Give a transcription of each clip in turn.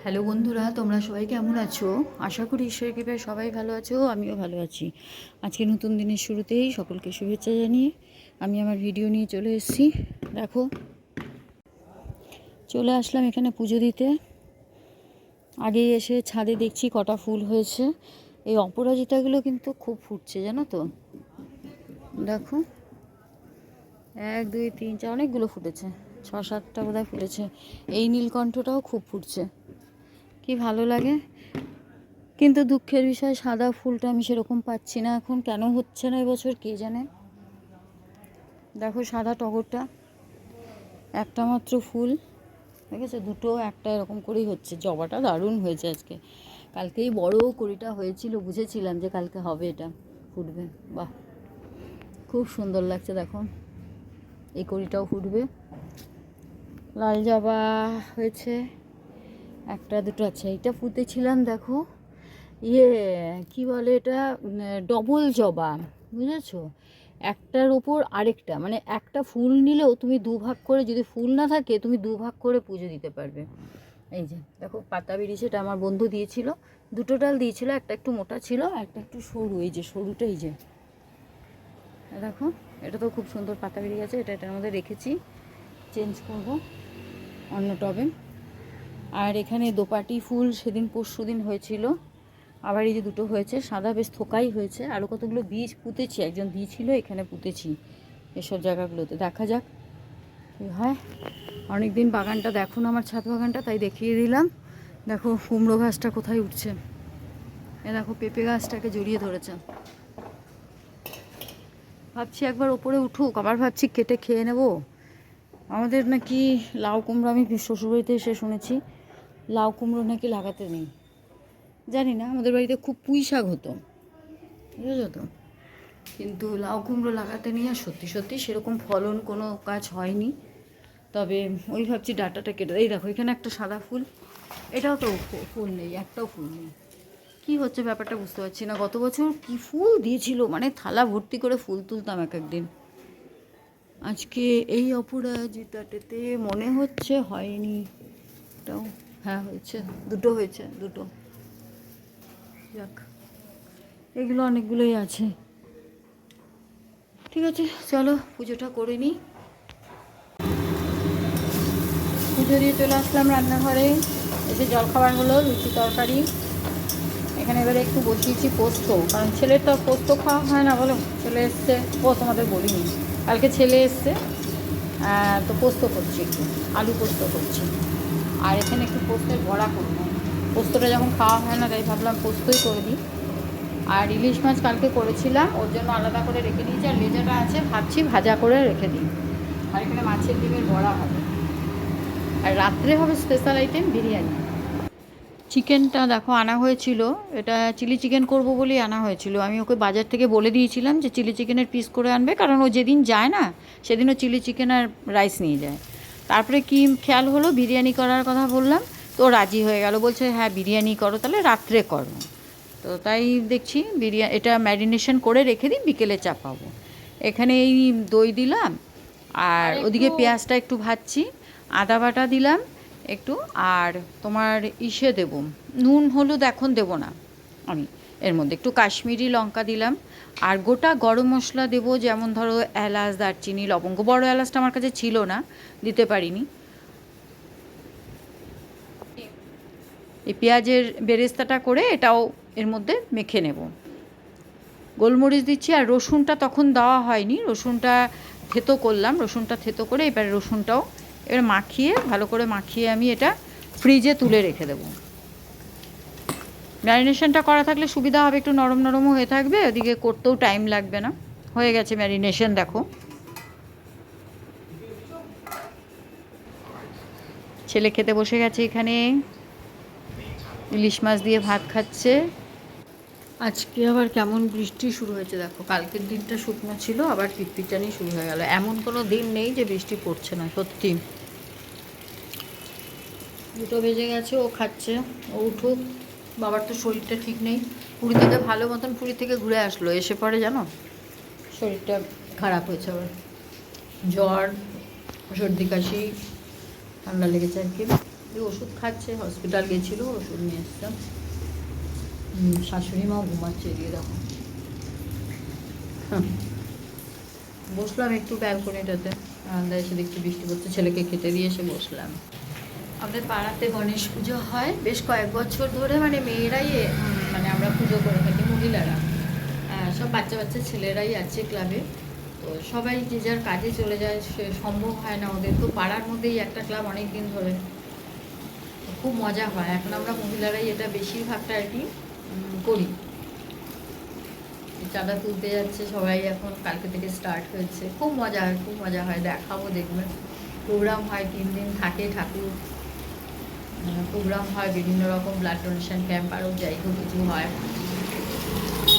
Hello বন্ধুরা, তোমরা সবাই কেমন আছো? আশা করি ঈশ্বরের কৃপায় সবাই ভালো আছো, আমিও ভালো আছি। আজকে নতুন দিনের শুরুতেই সকলকে শুভেচ্ছা জানিয়ে আমি আমার ভিডিও নিয়ে চলে এসেছি। দেখো, চলে আসলাম এখানে পুজো দিতে। আগেই এসে ছাদে দেখছি কটা ফুল হয়েছে। এই অপরাজিতাগুলো কিন্তু খুব ফুটছে, জানো তো। দেখো, 1 2 3 4 অনেকগুলো ফুটেছে, 6 7টা বোধহয় ফুটেছে। এই নীলকণ্ঠটাও খুব ফুটছে, কি ভালো লাগে। কিন্তু দুঃখের বিষয়, সাদা ফুলটা আমি সেরকম পাচ্ছি না এখন। কেন হচ্ছে না এবছর কে জানে। দেখো সাদা টগরটা, একটা মাত্র ফুল, দেখেছো? দুটো একটা এরকম করেই হচ্ছে। জবাটা দারুণ হয়েছে আজকে। কালকেই বড় কড়িটা হয়েছিল, বুঝেছিলাম যে কালকে হবে, এটা ফুটবে। বাহ, খুব সুন্দর লাগছে। দেখো, এই কড়িটাও ফুটবে। লাল জবা হয়েছে, একটা দুটো আছে। এইটা ফুটেছিলাম, দেখো, কি বলে এটা, ডবল জবা, বুঝেছো? একটার ওপর আরেকটা, মানে একটা ফুল নিলেও তুমি দুভাগ করে, যদি ফুল না থাকে তুমি দুভাগ করে পুজো দিতে পারবে। এই যে দেখো, পাতা বেরিয়েছে, এটা আমার বন্ধু দিয়েছিল। দুটো ডাল দিয়েছিল, একটা একটু মোটা ছিল, একটা একটু সরু। এই যে সরুটা, এই যে দেখো, এটা তো খুব সুন্দর পাতা বেরিয়ে গেছে। এটার মধ্যে রেখেছি, চেঞ্জ করব অন্য টবে। আর এখানে দোপাটি ফুল সেদিন পরশুদিন হয়েছিল, আবার এই যে দুটো হয়েছে সাদা, বেশ থোকাই হয়েছে। আরও কতগুলো বীজ পুঁতেছি, একজন দিয়েছিল, এখানে পুঁতেছি এসব জায়গাগুলোতে। দেখা যাক কী হয়। অনেকদিন বাগানটা দেখো না, আমার ছাদ বাগানটা, তাই দেখিয়ে দিলাম। দেখো কুমড়ো গাছটা কোথায় উঠছে, এ দেখো পেঁপে গাছটাকে জড়িয়ে ধরেছে। ভাবছি একবার ওপরে উঠুক, আবার ভাবছি কেটে খেয়ে নেব। আমাদের নাকি লাউ কুমড়ো, আমি শ্বশুরবাড়িতে এসে শুনেছি লাউ কুমড়ো নাকি লাগাতে নেই। জানি না, আমাদের বাড়িতে খুব পুঁই শাক হতো, বুঝেছো তো। কিন্তু লাউ কুমড়ো লাগাতে নিয়ে আর সত্যি সত্যি সেরকম ফলন কোনো গাছ হয়নি। তবে ওই ভাবছি ডাঁটাটা কেটে। এই দেখো, এখানে একটা সাদা ফুল, এটাও তো ফুল নেই, একটাও ফুল নেই। কী হচ্ছে ব্যাপারটা বুঝতে পারছি না। গত বছর কী ফুল দিয়েছিল, মানে থালা ভর্তি করে ফুল তুলতাম এক একদিন। আজকে এই অপরাজিতাটাতে মনে হচ্ছে হয়নি। এটাও হ্যাঁ হয়েছে, দুটো হয়েছে, দুটো। যাক, এগুলো অনেকগুলোই আছে। ঠিক আছে, চলো পুজোটা করে নিই। পুজো দিয়ে চলে আসলাম রান্নাঘরে। এসে জলখাবার হলো লুচি তরকারি। এখানে এবারে একটু বসিয়েছি পোস্ত, কারণ ছেলের তো পোস্ত খাওয়া হয় না, বলো। ছেলে এসছে, ও তোমাদের বলিনি, কালকে ছেলে এসছে, তো পোস্ত করছি, একটু আলু পোস্ত করছি। আর এখানে একটু পোস্তের বড়া করবো। পোস্তটা যখন খাওয়া হয় না, তাই ভাবলাম পোস্তই করে দিই। আর ইলিশ মাছ কালকে করেছিলাম, ওর জন্য আলাদা করে রেখে দিয়েছি। আর লেজাটা আছে, ভাবছি ভাজা করে রেখে দিই। আর এখানে মাছের ডিমের বড়া হবে। আর রাত্রে হবে স্পেশাল আইটেম বিরিয়ানি। চিকেনটা দেখো আনা হয়েছিল, এটা চিলি চিকেন করব বলেই আনা হয়েছিল। আমি ওকে বাজার থেকে বলে দিয়েছিলাম যে চিলি চিকেনের পিস করে আনবে, কারণ ও যেদিন যায় না সেদিনও চিলি চিকেন আর রাইস নিয়ে যায়। তারপরে কি খেয়াল হলো, বিরিয়ানি করার কথা বললাম, তো রাজি হয়ে গেল, বলছে হ্যাঁ বিরিয়ানি করো, তাহলে রাত্রে করো। তো তাই দেখছি এটা ম্যারিনেশন করে রেখে দিই, বিকেলে চাপাবো। এখানে এই দই দিলাম, আর ওদিকে পেঁয়াজটা একটু ভাজছি, আদা বাটা দিলাম একটু, আর তোমার ইসে দেব, নুন হলুদ এখন দেব না আমি, এর মধ্যে একটু কাশ্মীরি লঙ্কা দিলাম। আর গোটা গরম মশলা দেবো, যেমন ধরো এলাচ, দারচিনি, লবঙ্গ। বড় এলাচটা আমার কাছে ছিল না, দিতে পারিনি। এই পেঁয়াজের বেরেস্তাটা করে এটাও এর মধ্যে মেখে নেব। গোলমরিচ দিচ্ছি, আর রসুনটা তখন দেওয়া হয়নি, রসুনটা থেতো করলাম, রসুনটা থেতো করে এবার রসুনটাও এবার মাখিয়ে, ভালো করে মাখিয়ে আমি এটা ফ্রিজে তুলে রেখে দেবো। ম্যারিনেশনটা করা থাকলে সুবিধা হবে, একটু নরম নরমও হয়ে থাকবে, ওদিকে করতেও টাইম লাগবে না। হয়ে গেছে ম্যারিনেশন, দেখো। ছেলে খেতে বসে গেছে, এখানে ইলিশ মাছ দিয়ে ভাত খাচ্ছে। আজকে আবার কেমন বৃষ্টি শুরু হয়েছে দেখো, কালকের দিনটা শুকনো ছিল, আবার পিটপিটানি শুরু হয়ে গেল। এমন কোনো দিন নেই যে বৃষ্টি পড়ছে না, সত্যি। 2টো বেজে গেছে, ও খাচ্ছে, ও উঠুক। বাবার তো শরীরটা ঠিক নেই, পুরী থেকে ভালো মতন পুরী থেকে ঘুরে আসলো, এসে পরে জানো শরীরটা খারাপ হয়েছে, আবার জ্বর, সর্দি কাশি, ঠান্ডা লেগেছে আর কি। এই ওষুধ খাচ্ছে, হসপিটাল গেছিল, ওষুধ নিয়ে এসছিলাম। শাশুড়ি মাও ঘুমাচ্ছে, এদিকে দেখো। বসলাম একটু ব্যালকনিটাতে, আলাদা এসে দেখছি বৃষ্টি পড়ছে, ছেলেকে খেতে দিয়ে এসে বসলাম। আমাদের পাড়াতে গণেশ পুজো হয় বেশ কয়েক বছর ধরে, মানে মেয়েরাই মানে আমরা পুজো করে থাকি, মহিলারা সব বাচ্চা বাচ্চা ছেলেরাই আছে ক্লাবে। তো সবাই যে যার কাজে চলে যায়, সে সম্ভব হয় না ওদের, তো পাড়ার মধ্যেই একটা ক্লাব অনেক দিন ধরে, খুব মজা হয়। এখন আমরা মহিলারাই এটা বেশিরভাগটা আর কি করি। চাঁদা তুলতে যাচ্ছে সবাই, এখন কালকে থেকে স্টার্ট হয়েছে, খুব মজা হয়, খুব মজা হয়, দেখাবো দেখবেন। প্রোগ্রাম হয় 3 দিন থাকে, ঠাকুর প্রোগ্রাম হয়, বিভিন্ন রকম ব্লাড ডোনেশন ক্যাম্প আরও যাই হোক কিছু হয়,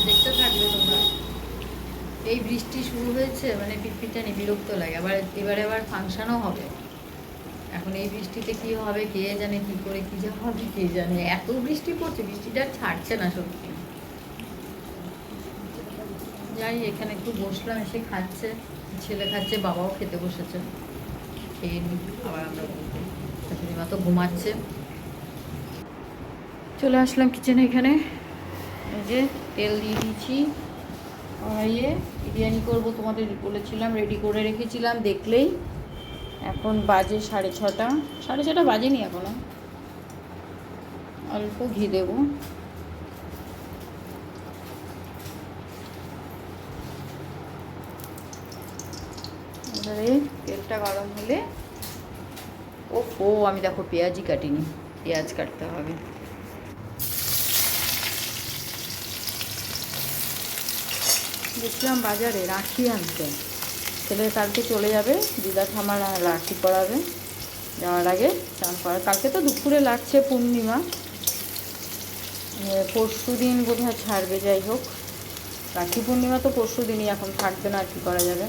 দেখতে থাকবে তোমরা। এই বৃষ্টি শুরু হয়েছে মানে পিটপিটানি বিরক্ত লাগে, এবারে আবার ফাংশনও হবে। এখন এই বৃষ্টিতে কি হবে কে জানে, কি করে কি যা হবে কে জানে, এত বৃষ্টি পড়ছে, বৃষ্টিটা ছাড়ছে না সত্যি। যাই, এখানে একটু বসলাম, এসে খাচ্ছে, ছেলে খাচ্ছে, বাবাও খেতে বসেছে, খেয়ে নি আবার আমরা বলবো। শাশুড়ি মা তো ঘুমাচ্ছে। চলে আসলাম কিচেনে, এখানে এই যে তেল দিয়ে দিয়েছি, ইয়ে বিরিয়ানি করবো, তোমাদের বলেছিলাম, রেডি করে রেখেছিলাম দেখলেই। এখন বাজে 6:30, 6:30 বাজেনি এখনো, অল্প ঘি দেবো। এবারে তেলটা গরম হলে, ও আমি দেখো পেঁয়াজই কাটিনি, পেঁয়াজ কাটতে হবে। দেখলাম বাজারে রাখি আনতে, ছেলে কালকে চলে যাবে, দিদা ঠামার রাখি করাবে, যাওয়ার আগে চান করা। কালকে তো দুপুরে লাগছে পূর্ণিমা, পরশু দিন বোধহয় ছাড়বে, যাই হোক রাখি পূর্ণিমা তো পরশু দিনই, এখন থাকবে না, আর কি করা যাবে,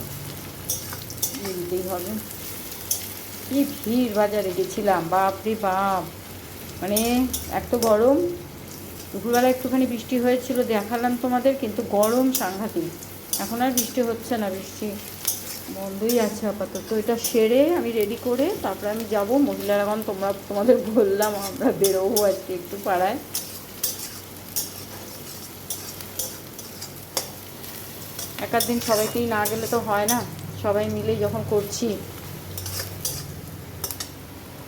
দিতেই হবে। কি ভিড় বাজারে, গেছিলাম বাপরে বাপ, মানে এক তো গরম, দুপুরবেলা একটুখানি বৃষ্টি হয়েছিল দেখালাম তোমাদের, কিন্তু গরম সাংঘাতিক। এখন আর বৃষ্টি হচ্ছে না, বৃষ্টি বন্ধই আছে আপাতত। এটা সেরে আমি রেডি করে তারপরে আমি যাব, মহিলারা এখন তোমাদের বললাম আমরা বেরোবো আজকে একটু পাড়ায়। একাধ দিন সবাইকেই না গেলে তো হয় না, সবাই মিলেই যখন করছি।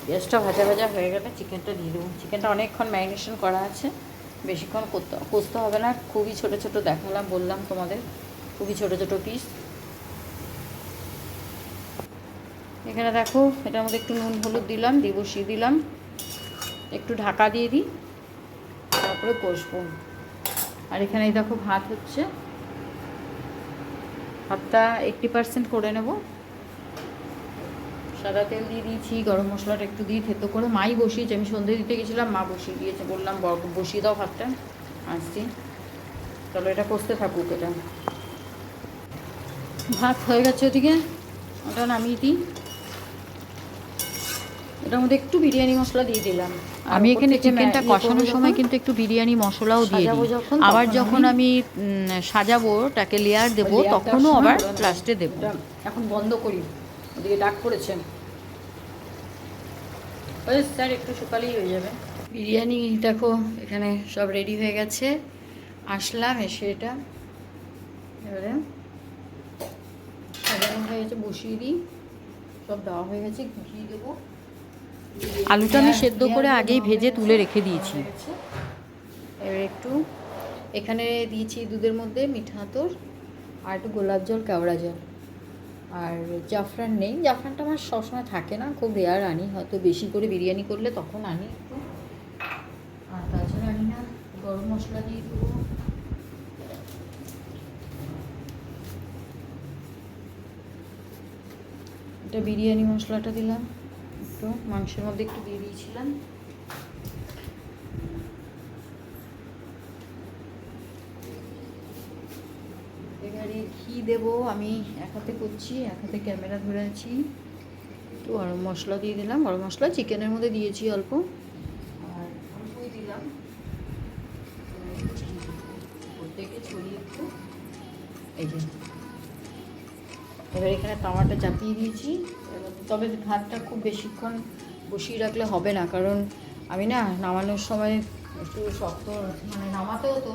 পেঁয়াজটা ভাজা ভাজা হয়ে গেলে চিকেনটা দিয়ে দেবো। চিকেনটা অনেকক্ষণ ম্যারিনেশন করা আছে, বেশিক্ষণ কষতে হবে না, খুবই ছোট ছোট দেখালাম, বললাম তোমাদের, খুবই ছোট ছোট পিস। এখানে দেখো এটার মধ্যে একটু নুন হলুদ দিলাম, দিয়ে বসিয়ে দিলাম, একটু ঢাকা দিয়ে দিই, তারপরে কষবো। আর এখানে দেখো ভাত হচ্ছে, ভাতটা 80% করে নেব। সাদা তেল দিয়ে দিয়েছি, গরম মশলাটা একটু দিয়ে থেতো করে মাই বসিয়েছে, আমি সন্ধে দিতে গেছিলাম, মা বসিয়ে দিয়েছে, বললাম বসিয়ে দাও ভাতটা, আসছি। চলো এটা কষতে থাকুক। এটা ভাত হয়ে গেছে ওদিকে, ওটা নামিয়ে দিই। এটার মধ্যে একটু বিরিয়ানি মশলা দিয়ে দিলাম। আমি এখানে চিকেনটা কষানোর সময় কিন্তু একটু বিরিয়ানি মশলাও দিয়ে দিই, আবার যখন আমি সাজাবো ওটাকে লেয়ার দেবো তখনও আবার লাস্টে দেবো। এখন বন্ধ করি, ওদিকে ডাক পড়েছেন, স্যার একটু শুকালেই হয়ে যাবে। বিরিয়ানি দেখো এখানে সব রেডি হয়ে গেছে, আসলাম এসে এটা এবারে সাজানো হয়ে গেছে, বসিয়ে দিই, সব দেওয়া হয়ে গেছে, ঘি দেবো। আলুটা আমি সেদ্ধ করে আগেই ভেজে তুলে রেখে দিয়েছি। এবার একটু এখানে দিয়েছি দুধের মধ্যে মিঠা আতর আর একটু গোলাপ জল, কেওড়া জল, আর জাফরান নেই, জাফরানটা আমার সবসময় থাকে না, খুব রেয়ার আনি, হয়তো বেশি করে বিরিয়ানি করলে তখন আনি একটু, আর তাছাড়া আনি না। গরম মশলা দিয়ে দেবো, এটা বিরিয়ানি মশলাটা দিলাম, একটু মাংসের মধ্যে একটু দিয়ে দিয়েছিলাম। এবারে ঘি দেবো, আমি এক হাতে করছি, এক হাতে ক্যামেরা ধরে আছি। একটু গরম মশলা দিয়ে দিলাম, গরম মশলা চিকেনের মধ্যে দিয়েছি অল্প, আর অল্পই দিলাম, থেকে ছড়িয়ে একটু। এই যে এবার এখানে তাওয়াটা চাপিয়ে দিয়েছি, তবে ভাতটা খুব বেশিক্ষণ বসিয়ে রাখলে হবে না, কারণ আমি না নামানোর সময় একটু শক্ত, মানে নামাতে হতো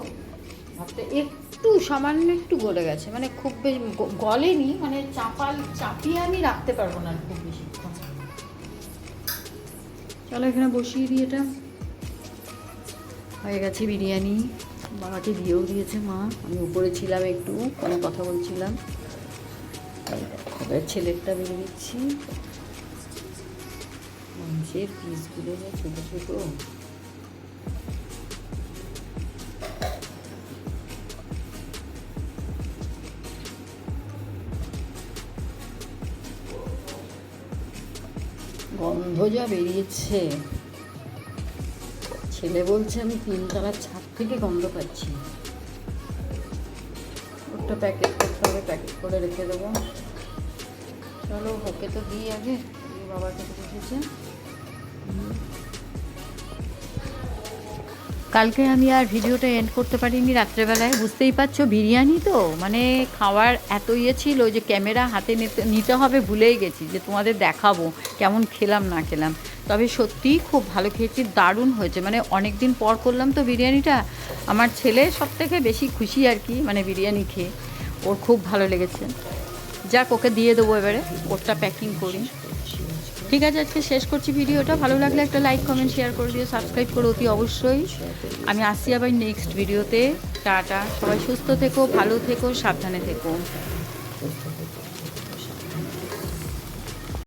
ভাবতে, একটু সামান্য একটু গলে গেছে, মানে খুব বেশি গলেনি, মানে চাপিয়ে আমি রাখতে পারবো না খুব বেশিক্ষণ। চলো এখানে বসিয়ে দিই, এটা হয়ে গেছে বিরিয়ানি। বাবাকে দিয়েও দিয়েছে মা, আমি উপরে ছিলাম একটু, কোনো কথা বলছিলাম। এবার ছেলেরটা বেরিয়ে দিচ্ছি, মাংসের পিসগুলো যা ছোটো ছোটো। গন্ধ যা বেরিয়েছে, ছেলে বলছে আমি 3তলার ছাদ থেকে গন্ধ পাচ্ছি। ওটা প্যাকেট করতে হবে, প্যাকেট করে রেখে দেবো। চলো ওকে তো দিই আগে, বাবার কাছে বসেছে। কালকে আমি আর ভিডিওটা এন্ড করতে পারিনি রাত্রেবেলায়, বুঝতেই পারছো বিরিয়ানি তো, মানে খাওয়ার এত ইয়ে ছিল যে ক্যামেরা হাতে নিতে হবে, ভুলেই গেছি যে তোমাদের দেখাবো কেমন খেলাম না খেলাম। তবে সত্যিই খুব ভালো খেয়েছি, দারুণ হয়েছে, মানে অনেক দিন পর করলাম তো বিরিয়ানিটা। আমার ছেলে সব থেকে বেশি খুশি আর কি, মানে বিরিয়ানি খেয়ে ওর খুব ভালো লেগেছে। যাক ওকে দিয়ে দেবো এবারে, ওরটা প্যাকিং করি। ঠিক আছে, আজকে শেষ করছি ভিডিওটা। ভালো লাগলে একটা লাইক কমেন্ট শেয়ার করে দিও, সাবস্ক্রাইব করো অতি অবশ্যই। আমি আসছি আবার নেক্সট ভিডিওতে। টাটা, সবাই সুস্থ থেকো, ভালো থেকো, সাবধানে থেকো।